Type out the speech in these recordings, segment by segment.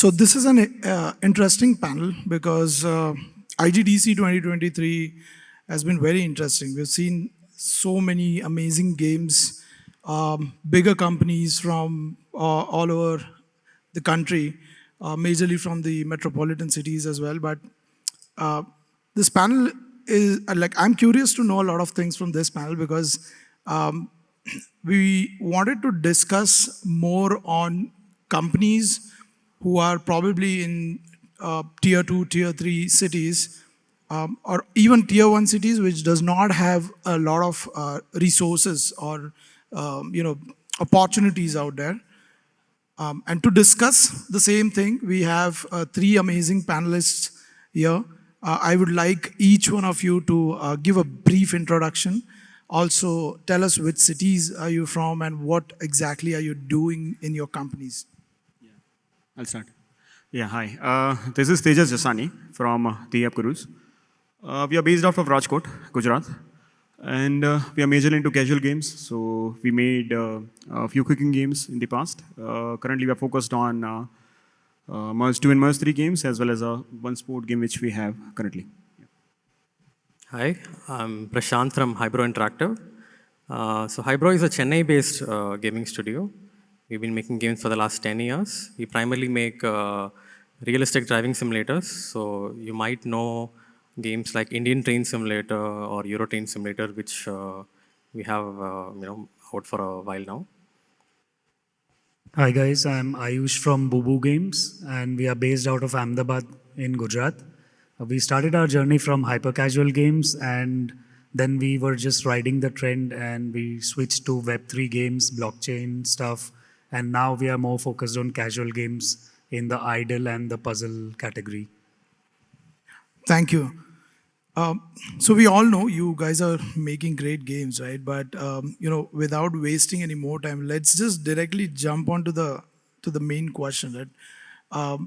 So this is an interesting panel because IGDC 2023 has been very interesting. We've seen so many amazing games, bigger companies from all over the country, majorly from the metropolitan cities as well. But uh, this panel is like, I'm curious to know a lot of things from this panel because um, we wanted to discuss more on companies who are probably in tier 2, tier 3 cities, or even tier 1 cities, which does not have a lot of resources or opportunities out there. And to discuss the same thing, we have three amazing panelists here. I would like each one of you to give a brief introduction. Also, tell us which cities are you from and what exactly are you doing in your companies. I'll start. Yeah, hi. This is Tejas Jasani from the App Gurus. We are based out of Rajkot, Gujarat. And we are majorly into casual games. So we made a few cooking games in the past. Currently, we are focused on Merge 2 and Merge 3 games, as well as one sport game which we have currently. Hi, I'm Prashant from Hybro Interactive. So Hybro is a Chennai-based gaming studio. We've been making games for the last 10 years. We primarily make realistic driving simulators. So you might know games like Indian Train Simulator or Euro Train Simulator, which we have out for a while now. Hi guys, I'm Ayush from Boo Boo Games, and we are based out of Ahmedabad in Gujarat. We started our journey from hyper-casual games, and then we were just riding the trend, and we switched to Web3 games, blockchain stuff, and now we are more focused on casual games in the idle and the puzzle category. Thank you. So we all know you guys are making great games, right? But without wasting any more time, let's just directly jump on to the main question. Right?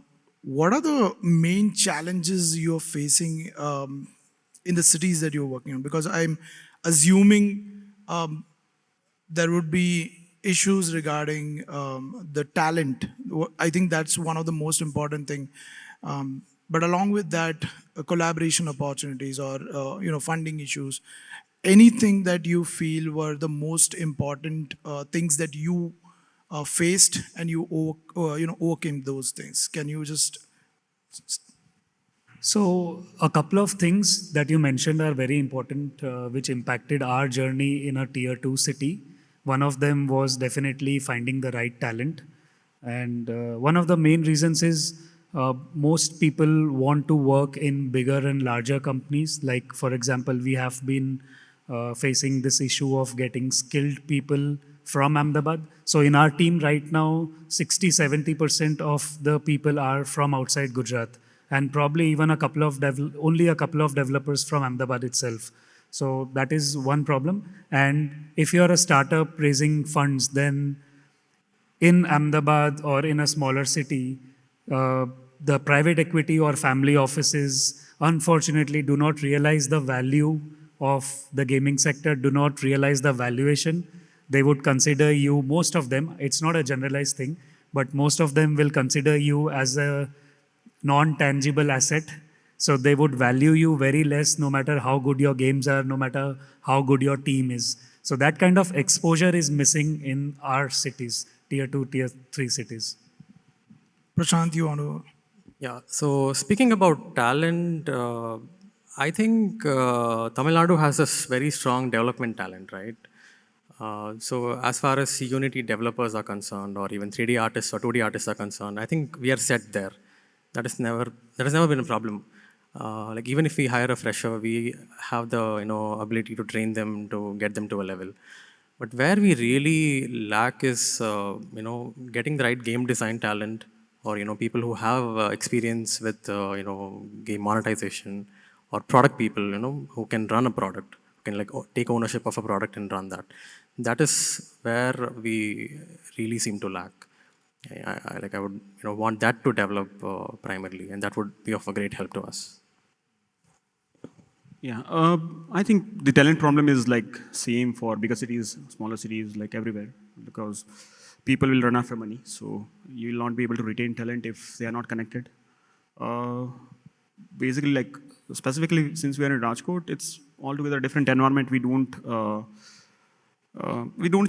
What are the main challenges you're facing in the cities that you're working on? Because I'm assuming there would be issues regarding the talent. I think that's one of the most important thing. But along with that, collaboration opportunities or funding issues, anything that you feel were the most important things that you faced and you overcame those things. Can you just? So a couple of things that you mentioned are very important, which impacted our journey in a tier 2 city. One of them was definitely finding the right talent. And one of the main reasons is most people want to work in bigger and larger companies. Like, for example, we have been facing this issue of getting skilled people from Ahmedabad. So in our team right now, 60-70% of the people are from outside Gujarat, and probably even only a couple of developers from Ahmedabad itself. So that is one problem. And if you're a startup raising funds, then in Ahmedabad or in a smaller city, the private equity or family offices unfortunately do not realize the value of the gaming sector, do not realize the valuation. They would consider you, most of them, it's not a generalized thing, but most of them will consider you as a non-tangible asset. So they would value you very less, no matter how good your games are, no matter how good your team is. So that kind of exposure is missing in our cities, tier 2, tier 3 cities. Prashant, you want to? Yeah, so speaking about talent, I think Tamil Nadu has a very strong development talent, right? So as far as Unity developers are concerned, or even 3D artists or 2D artists are concerned, I think we are set there. That has never been a problem. Like even if we hire a fresher, we have the ability to train them to get them to a level. But where we really lack is getting the right game design talent, or people who have experience with game monetization, or product people who can run a product, who can like take ownership of a product and run that. That is where we really seem to lack. I would want that to develop primarily, and that would be of a great help to us. Yeah, I think the talent problem is like same for bigger cities, smaller cities, like everywhere, because people will run after money. So you will not be able to retain talent if they are not connected. Uh, Basically, like specifically since we are in Rajkot, it's altogether different environment. We don't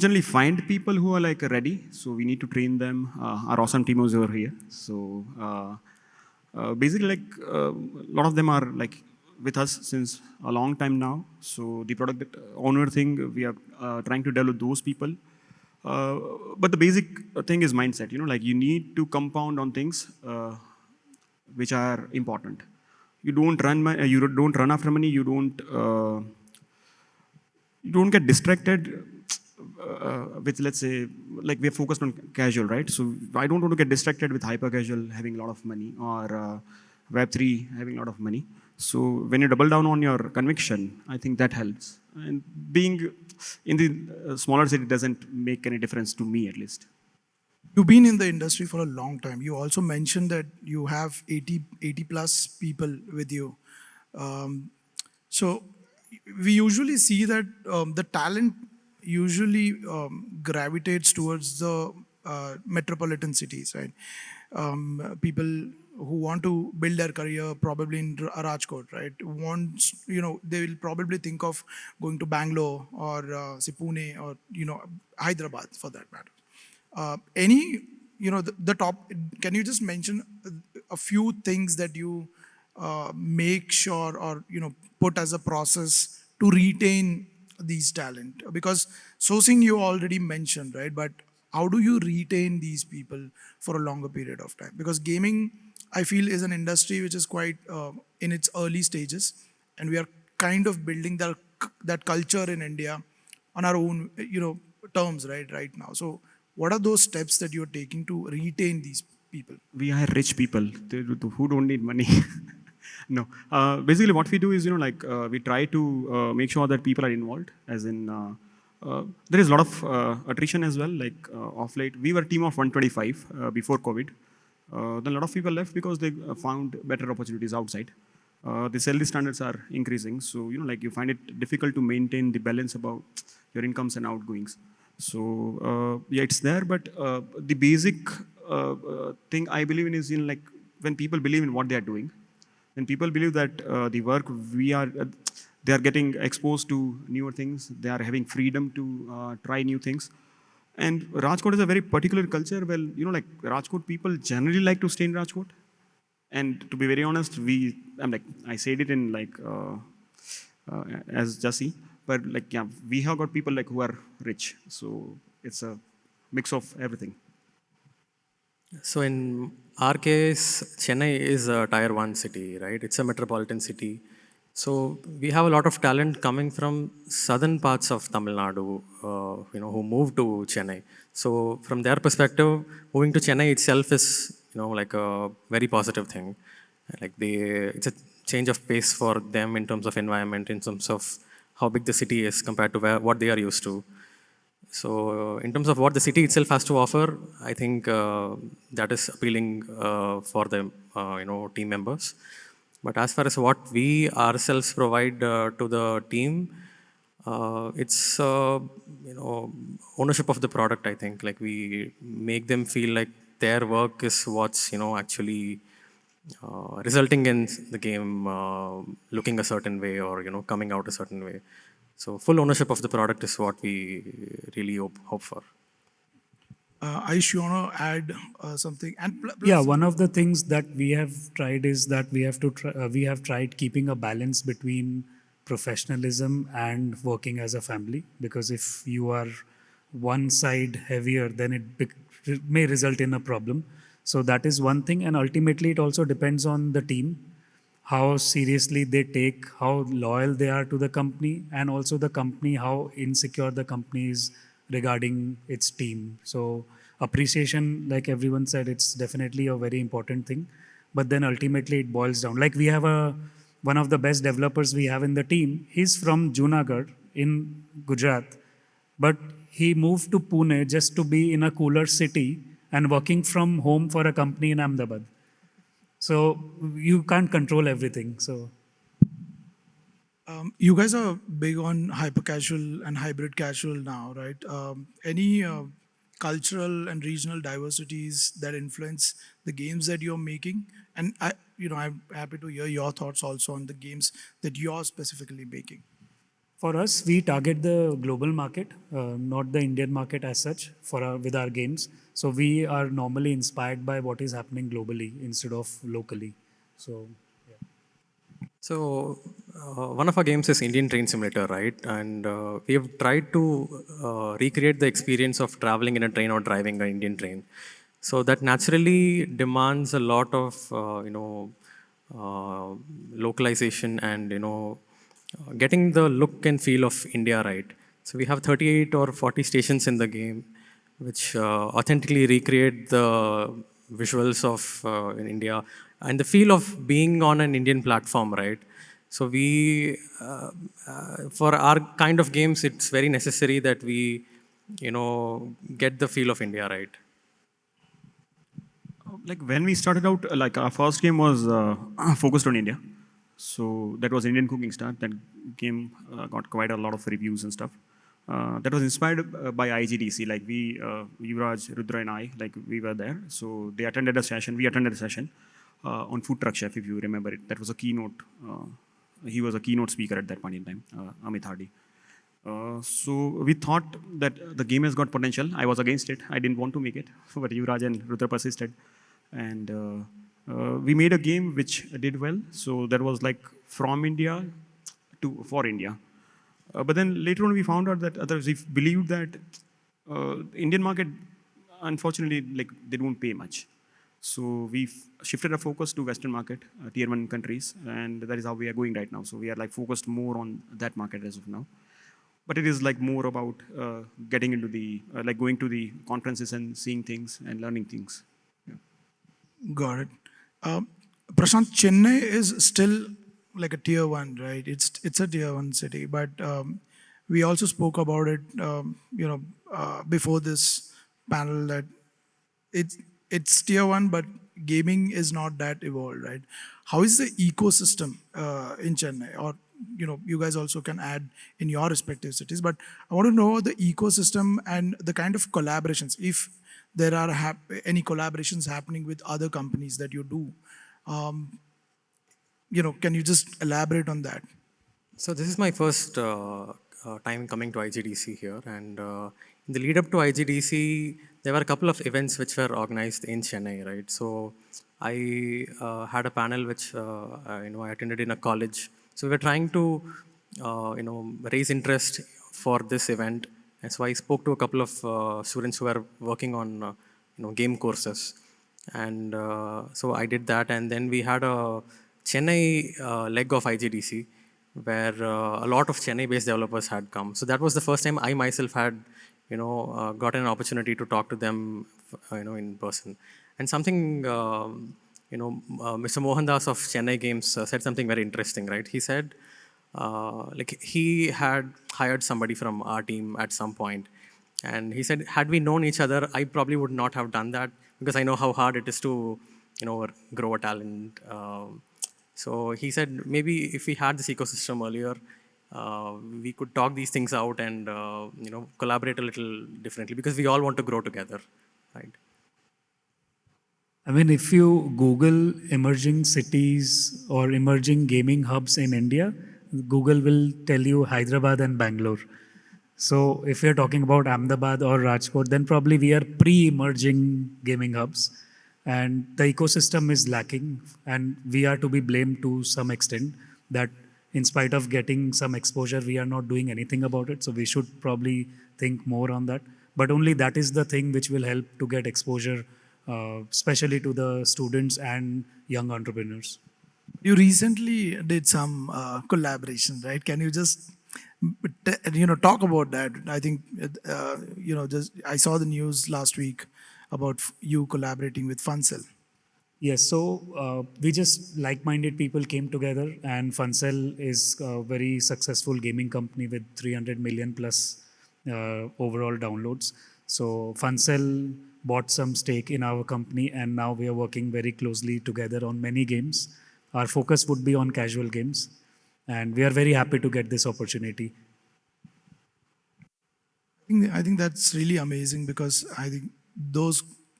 generally find people who are like ready, so we need to train them. Our awesome team is over here. So basically, like a lot of them are like with us since a long time now. So the product owner thing, we are trying to develop those people. But the basic thing is mindset. You know, like you need to compound on things which are important. You don't run after money. You don't get distracted with, let's say, like we're focused on casual, right? So I don't want to get distracted with hyper casual having a lot of money or Web3 having a lot of money. So when you double down on your conviction, I think that helps. And being in the smaller city doesn't make any difference to me, at least. You've been in the industry for a long time. You also mentioned that you have 80 plus people with you. So we usually see that the talent usually gravitates towards the metropolitan cities, right? People who want to build their career probably in Rajkot, right? Wants, they will probably think of going to Bangalore or say Pune or, Hyderabad for that matter. Any, the top, can you just mention a few things that you make sure or, put as a process to retain these talent? Because sourcing you already mentioned, right? But how do you retain these people for a longer period of time? Because gaming, I feel, is an industry which is quite in its early stages, and we are kind of building that culture in India on our own, terms, right now. So what are those steps that you're taking to retain these people? We are rich people who don't need money. No. Basically, what we do is, we try to make sure that people are involved, as in, there is a lot of attrition as well. Like off late, we were a team of 125 before COVID. Then a lot of people left because they found better opportunities outside. The salary standards are increasing, so you find it difficult to maintain the balance about your incomes and outgoings. So yeah, it's there, but the basic thing I believe in is like when people believe in what they are doing, when people believe that the work they are getting exposed to newer things, they are having freedom to try new things. And Rajkot is a very particular culture. Well, like Rajkot people generally like to stay in Rajkot. And to be very honest, I said it in like as Jassi, but like yeah, we have got people like who are rich. So it's a mix of everything. So in our case, Chennai is a tier one city, right? It's a metropolitan city. So we have a lot of talent coming from southern parts of Tamil Nadu, who moved to Chennai. So from their perspective, moving to Chennai itself is, like a very positive thing. Like it's a change of pace for them in terms of environment, in terms of how big the city is compared to what they are used to. So in terms of what the city itself has to offer, I think that is appealing for the team members. But as far as what we ourselves provide to the team, it's ownership of the product. I think like we make them feel like their work is what's actually resulting in the game looking a certain way or coming out a certain way. So full ownership of the product is what we really hope for. Aish, you want to add something? And Yeah, one of the things that we have tried is that we have tried keeping a balance between professionalism and working as a family, because if you are one side heavier, then it may result in a problem. So that is one thing, and ultimately it also depends on the team, how seriously they take, how loyal they are to the company, and also the company, how insecure the company is regarding its team. So appreciation, like everyone said, it's definitely a very important thing. But then ultimately it boils down. Like we have one of the best developers we have in the team. He's from Junagadh in Gujarat, but he moved to Pune just to be in a cooler city and working from home for a company in Ahmedabad. So you can't control everything. So you guys are big on hyper casual and hybrid casual now, right? Any cultural and regional diversities that influence the games that you're making? And I'm happy to hear your thoughts also on the games that you're specifically making. For us, we target the global market, not the Indian market as such, with our games. So we are normally inspired by what is happening globally instead of locally. So So, one of our games is Indian Train Simulator, right? And we have tried to recreate the experience of traveling in a train or driving an Indian train. So that naturally demands a lot of, localization and, getting the look and feel of India right. So we have 38 or 40 stations in the game, which authentically recreate the visuals of in India and the feel of being on an Indian platform, right? So for our kind of games, it's very necessary that we, get the feel of India, right? Like when we started out, like our first game was focused on India. So that was Indian Cooking Star. That game got quite a lot of reviews and stuff. That was inspired by IGDC. Like Yuvraj, Rudra, and I, like we were there. So they attended a session. We attended a session on Food Truck Chef, if you remember it. That was a keynote. He was a keynote speaker at that point in time, Amit Hardy. So we thought that the game has got potential. I was against it. I didn't want to make it, but Yuvraj and Rudra persisted, and we made a game which did well. So that was like from India for India. But then later on, we found out that others believed that Indian market, unfortunately, like they don't pay much. So we've shifted our focus to Western market, tier one countries, and that is how we are going right now. So we are like focused more on that market as of now. But it is like more about getting into the like going to the conferences and seeing things and learning things. Got it. Prashant, Chennai is still like a tier one, right? It's a tier one city, but we also spoke about it, before this panel that it's tier one, but gaming is not that evolved, right? How is the ecosystem in Chennai, or you guys also can add in your respective cities, but I want to know the ecosystem and the kind of collaborations, if there are any collaborations happening with other companies that you do. Can you just elaborate on that? So this is my first time coming to IGDC here, and in the lead up to IGDC, there were a couple of events which were organized in Chennai, right? So I had a panel which I attended in a college. So we were trying to raise interest for this event, and so I spoke to a couple of students who were working on game courses, and so I did that, and then we had a Chennai leg of IGDC where a lot of Chennai-based developers had come. So that was the first time I myself had, gotten an opportunity to talk to them, in person. And something, Mr. Mohandas of Chennai Games said something very interesting, right? He said, like he had hired somebody from our team at some point, and he said, had we known each other, I probably would not have done that because I know how hard it is to, grow a talent. So he said maybe if we had this ecosystem earlier, we could talk these things out and collaborate a little differently because we all want to grow together, right? I mean, if you Google emerging cities or emerging gaming hubs in India, Google will tell you Hyderabad and Bangalore. So if you're talking about Ahmedabad or Rajkot, then probably we are pre-emerging gaming hubs. And the ecosystem is lacking, and we are to be blamed to some extent that in spite of getting some exposure, we are not doing anything about it. So we should probably think more on that. But only that is the thing which will help to get exposure, especially to the students and young entrepreneurs. You recently did some collaboration, right? Can you just talk about that? I think just I saw the news last week about you collaborating with Funcell. Yes, so we just like-minded people came together, and Funcell is a very successful gaming company with 300 million plus overall downloads. So Funcell bought some stake in our company, and now we are working very closely together on many games. Our focus would be on casual games, and we are very happy to get this opportunity. I think that's really amazing because I think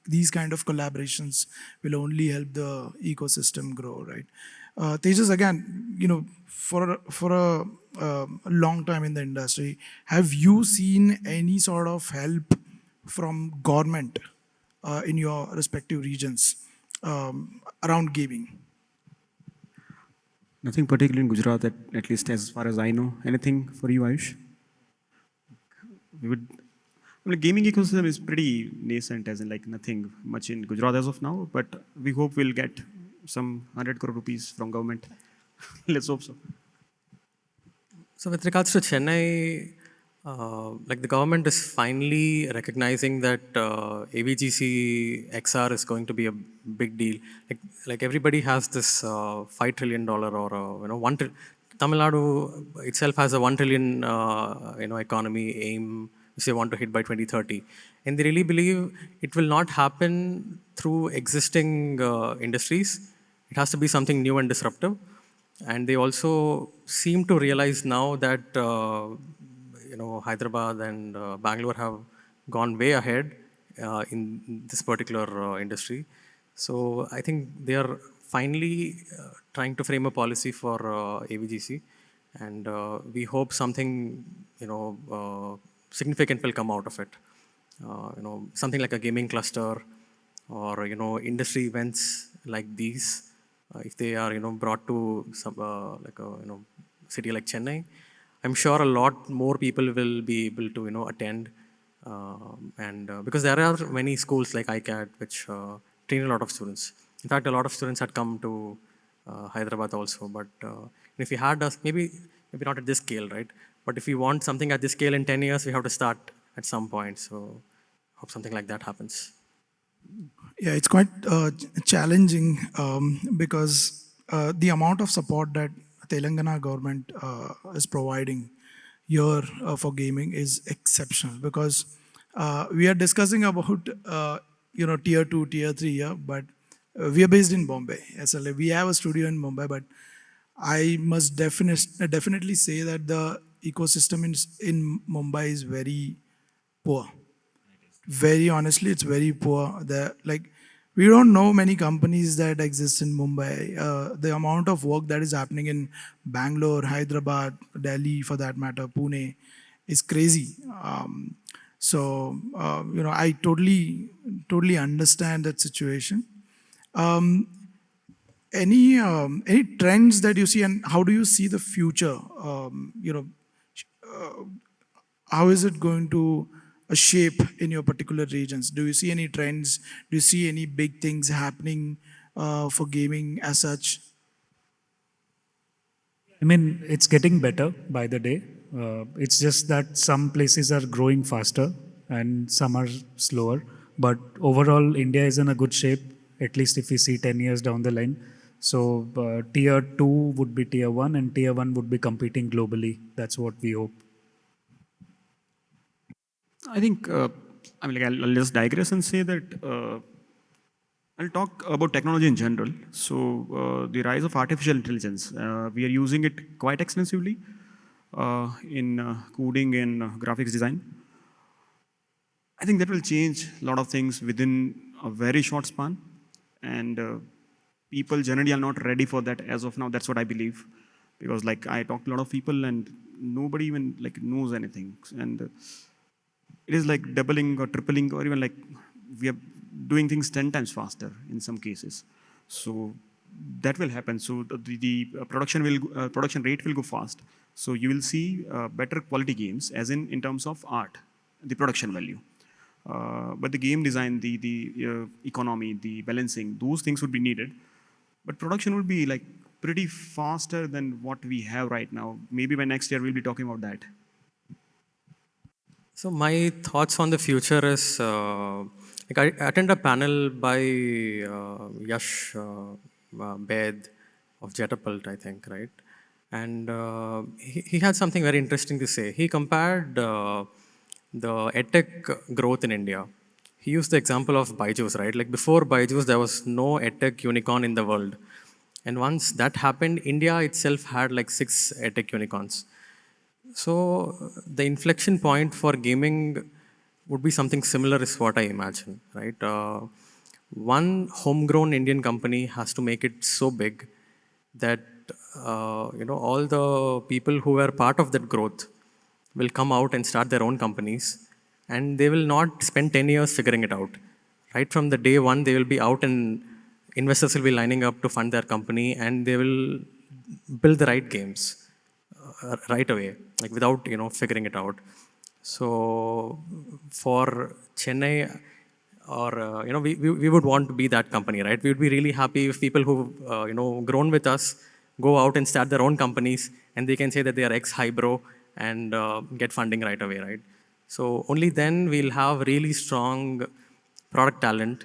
these kind of collaborations will only help the ecosystem grow, right? Tejas, again, for a long time in the industry, have you seen any sort of help from government in your respective regions around gaming? Nothing particular in Gujarat, at least as far as I know. Anything for you, Ayush? We would. I mean, gaming ecosystem is pretty nascent, as in like nothing much in Gujarat as of now. But we hope we'll get some 100 crore rupees from government. Let's hope so. So with regards to Chennai, like the government is finally recognizing that AVGC XR is going to be a big deal. Like everybody has this $5 trillion or Tamil Nadu itself has a 1 trillion economy aim which they want to hit by 2030, and they really believe it will not happen through existing industries. It has to be something new and disruptive. And they also seem to realize now that Hyderabad and Bangalore have gone way ahead in this particular industry. So I think they are finally trying to frame a policy for AVGC, and we hope something significant will come out of it. Something like a gaming cluster, or industry events like these. If they are brought to some like a city like Chennai, I'm sure a lot more people will be able to attend, and because there are many schools like ICAT which train a lot of students. In fact, a lot of students had come to Hyderabad also. But if we had us, maybe not at this scale, right? But if we want something at this scale in 10 years, we have to start at some point. So hope something like that happens. Yeah, it's quite challenging because the amount of support that Telangana government is providing here for gaming is exceptional. Because we are discussing about tier two, tier three here, but we are based in Bombay. SLA. We have a studio in Mumbai, but I must definitely say that the ecosystem in Mumbai is very poor. Very honestly, it's very poor. We don't know many companies that exist in Mumbai. The amount of work that is happening in Bangalore, Hyderabad, Delhi, for that matter, Pune, is crazy. I totally understand that situation. Any trends that you see, and how do you see the future? How is it going to shape in your particular regions? Do you see any trends? Do you see any big things happening for gaming as such? I mean, it's getting better by the day. It's just that some places are growing faster and some are slower. But overall, India is in a good shape, at least if we see 10 years down the line. So, tier 2 would be tier 1, and tier 1 would be competing globally. That's what we hope. I think, I'll just digress and say that I'll talk about technology in general. So, the rise of artificial intelligence, we are using it quite extensively in coding and graphics design. I think that will change a lot of things within a very short span. And people generally are not ready for that as of now. That's what I believe. Because I talk to a lot of people and nobody even knows anything. And it is like doubling or tripling, or even we are doing things 10 times faster in some cases. So that will happen. So the production rate will go fast. So you will see better quality games, as in terms of art, the production value. But the game design, the economy, the balancing, those things would be needed. But production would be pretty faster than what we have right now. Maybe by next year we'll be talking about that. So my thoughts on the future is, I attend a panel by Yash Bed of Jetapult, I think, right? And he had something very interesting to say. He compared the edtech growth in India. He used the example of Byju's, right? Like before Byju's, there was no edtech unicorn in the world. And once that happened, India itself had 6 edtech unicorns. So the inflection point for gaming would be something similar is what I imagine, right? One homegrown Indian company has to make it so big that all the people who were part of that growth will come out and start their own companies, and they will not spend 10 years figuring it out. Right from the day one, they will be out and investors will be lining up to fund their company, and they will build the right games right away, like without figuring it out. So for Chennai, or we would want to be that company, right? We would be really happy if people who grown with us go out and start their own companies, and they can say that they are ex hybro and get funding right away, right? So only then we'll have really strong product talent,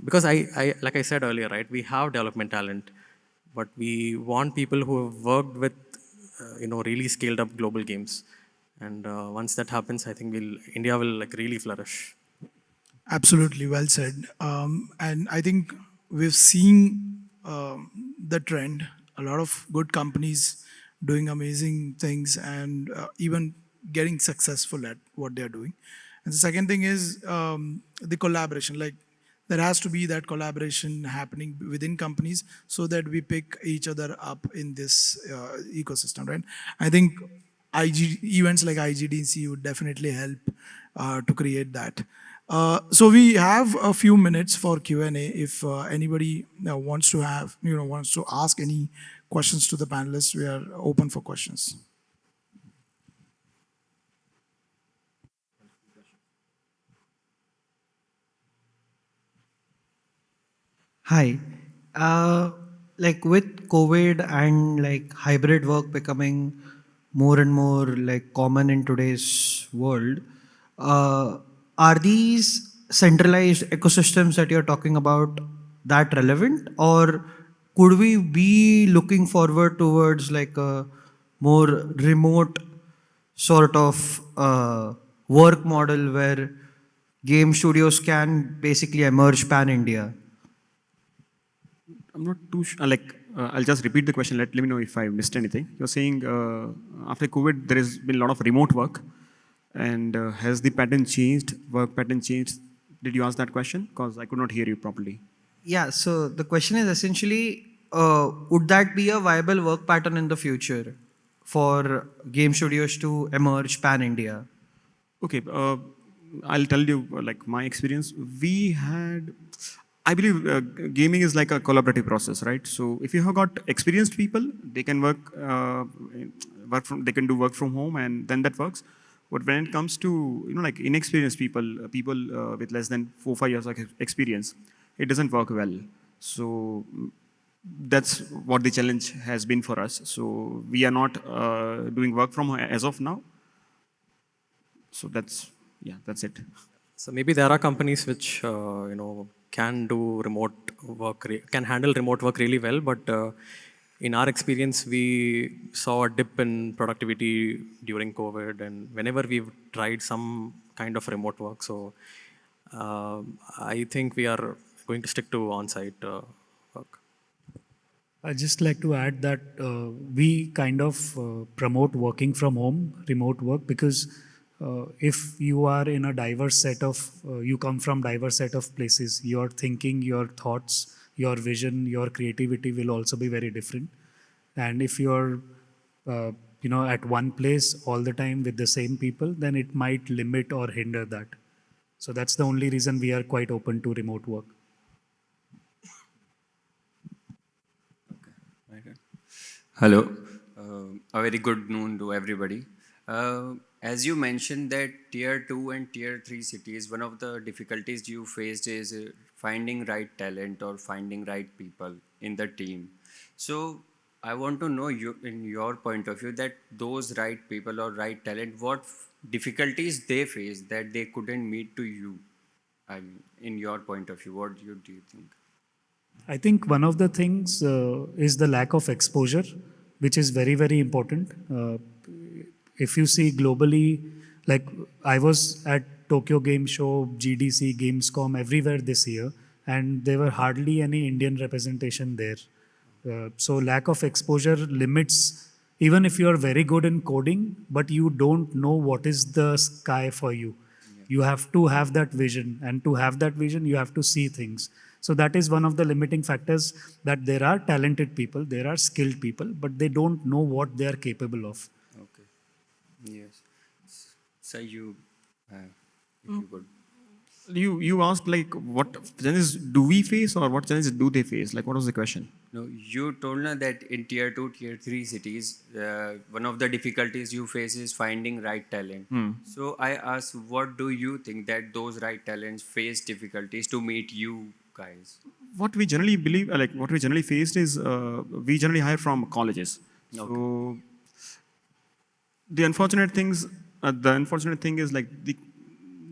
because I like I said earlier, right? We have development talent, but we want people who have worked with really scaled up global games, and once that happens, I think India will like really flourish. Absolutely, well said. And I think we've seen the trend. A lot of good companies doing amazing things and even getting successful at what they're doing. And the second thing is the collaboration. Like there has to be that collaboration happening within companies so that we pick each other up in this ecosystem, right? I think events like IGDC would definitely help to create that. So we have a few minutes for Q&A. If anybody wants to wants to ask any questions to the panelists, we are open for questions. Hi. Uh, like with COVID and like hybrid work becoming more and more like common in today's world, uh, are these centralized ecosystems that you're talking about that relevant, or could we be looking forward towards like a more remote sort of work model where game studios can basically emerge pan India? I'm not too sure. I'll just repeat the question. Let me know if I missed anything. You're saying after COVID, there has been a lot of remote work. And has the pattern changed, work pattern changed? Did you ask that question? Because I could not hear you properly. Yeah, so the question is essentially, would that be a viable work pattern in the future for game studios to emerge pan India? Okay, I'll tell you like my experience. We had, I believe, gaming is like a collaborative process, right? So if you have got experienced people, they can they can do work from home, and then that works. But when it comes to like inexperienced people, people with less than 4 or 5 years of experience, it doesn't work well. So that's what the challenge has been for us. So we are not doing work from home as of now. So that's it. So maybe there are companies which can do remote work, can handle remote work really well, but in our experience, we saw a dip in productivity during COVID, and whenever we've tried some kind of remote work, so I think we are going to stick to on-site work. I'd just like to add that we kind of promote working from home, remote work, because if you are in a diverse set of, you come from diverse set of places, your thinking, your thoughts, your vision, your creativity will also be very different. And if you're, at one place all the time with the same people, then it might limit or hinder that. So that's the only reason we are quite open to remote work. Hello, a very good noon to everybody. As you mentioned that tier 2 and tier 3 cities, one of the difficulties you faced is finding right talent or finding right people in the team. So I want to know you, in your point of view, that those right people or right talent, what difficulties they face that they couldn't meet to you. I mean, in your point of view, what do you think? I think one of the things is the lack of exposure, which is very, very important. If you see globally, like I was at Tokyo Game Show, GDC, Gamescom, everywhere this year, and there were hardly any Indian representation there. So lack of exposure limits Even if you are very good in coding, but you don't know what is the sky for you. You have to have that vision, and to have that vision, you have to see things. So that is one of the limiting factors, that there are talented people, there are skilled people, but they don't know what they are capable of. Okay. Yes. So you, if you could. You asked like what challenges do we face or what challenges do they face? Like what was the question? No, you told me that in tier 2, tier 3 cities, one of the difficulties you face is finding right talent. So I asked, what do you think that those right talents face difficulties to meet you guys? What we generally believe, like what we generally faced is we generally hire from colleges. Okay. So the unfortunate thing is like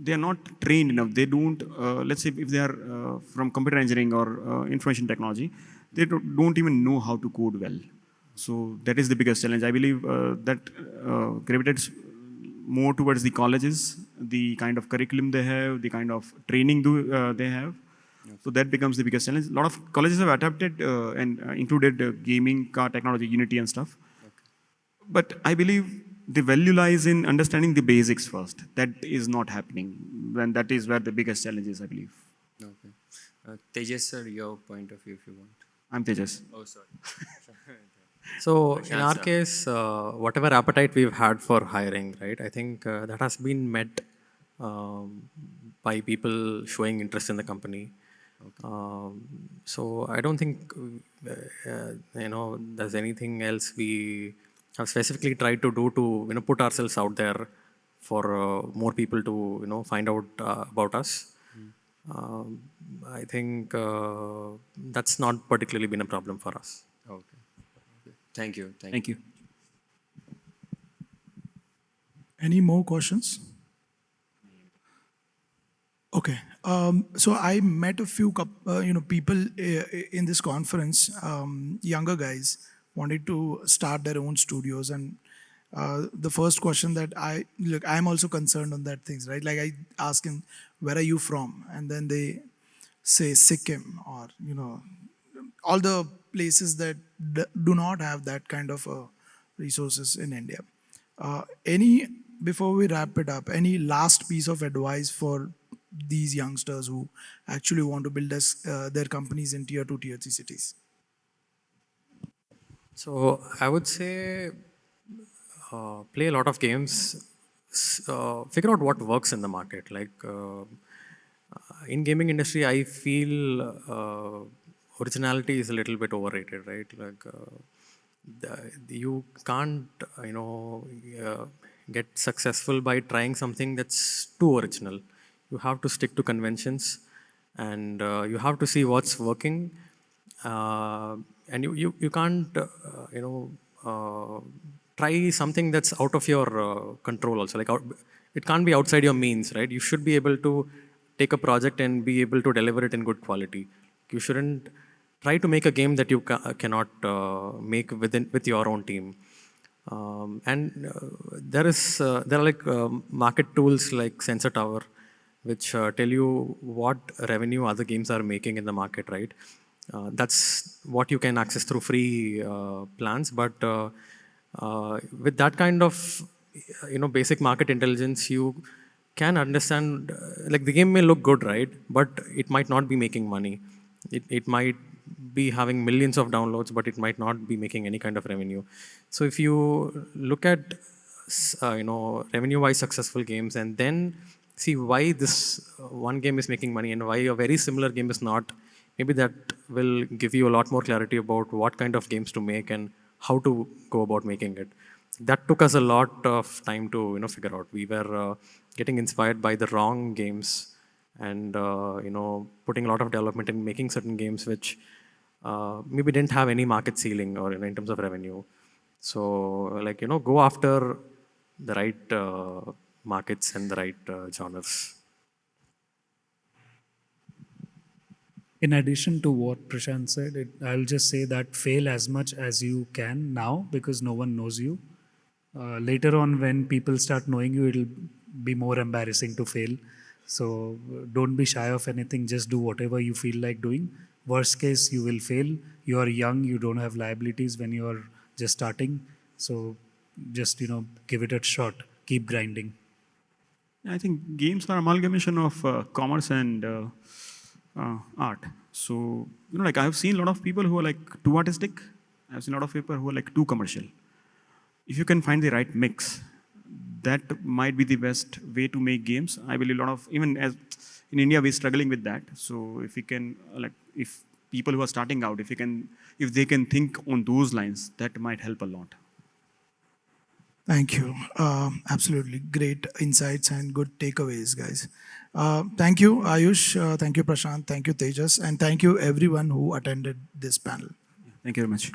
they are not trained enough. They don't, let's say if they are from computer engineering or information technology, they don't even know how to code well. So that is the biggest challenge. I believe that gravitates more towards the colleges, the kind of curriculum they have, the kind of training they have. So that becomes the biggest challenge. A lot of colleges have adapted and included gaming, car technology, Unity and stuff. But I believe the value lies in understanding the basics first. That is not happening. And that is where the biggest challenge is, I believe. Okay. Tejas sir, your point of view if you want. I'm Tejas. Oh, sorry. So in our case, whatever appetite we've had for hiring, right? I think that has been met by people showing interest in the company. So I don't think there's anything else we have specifically tried to do to put ourselves out there for more people to find out about us. I think that's not particularly been a problem for us. Okay. Thank you. Thank you. Any more questions? Okay. So I met a few people in this conference, younger guys wanted to start their own studios, and the first question that I'm also concerned on that things, right? Like I ask him, where are you from? And then they say Sikkim, or all the places that do not have that kind of resources in India. Any Before we wrap it up, any last piece of advice for these youngsters who actually want to build their companies in tier 2, tier 3 cities? So I would say play a lot of games, figure out what works in the market. Like in gaming industry, I feel originality is a little bit overrated, right? Like you can't, get successful by trying something that's too original. You have to stick to conventions, and you have to see what's working. And you can't, try something that's out of your control also. Like it can't be outside your means, right? You should be able to take a project and be able to deliver it in good quality. You shouldn't try to make a game that you cannot make with your own team. And there are like market tools like Sensor Tower, which tell you what revenue other games are making in the market, right? That's what you can access through free plans. But with that kind of basic market intelligence, you can understand like the game may look good, right? But it might not be making money. It might be having millions of downloads, but it might not be making any kind of revenue. So if you look at revenue-wise successful games and then see why this one game is making money and why a very similar game is not, maybe that will give you a lot more clarity about what kind of games to make and how to go about making it. That took us a lot of time to figure out. We were getting inspired by the wrong games and putting a lot of development in making certain games which maybe didn't have any market ceiling or in terms of revenue. So like go after the right markets and the right genres. In addition to what Prashant said, I'll just say that fail as much as you can now, because no one knows you. Later on, when people start knowing you, it'll be more embarrassing to fail. So don't be shy of anything. Just do whatever you feel like doing. Worst case, you will fail. You are young. You don't have liabilities when you are just starting. So just, give it a shot, keep grinding. I think games are amalgamation of commerce and art. So, like I've seen a lot of people who are like too artistic. I've seen a lot of people who are like too commercial. If you can find the right mix, that might be the best way to make games. I believe a lot of, even as in India, we're struggling with that. So if we can, if people who are starting out, if they can think on those lines, that might help a lot. Thank you. Absolutely great insights and good takeaways, guys. Thank you, Ayush. Thank you, Prashant. Thank you, Tejas. And thank you, everyone who attended this panel. Thank you very much.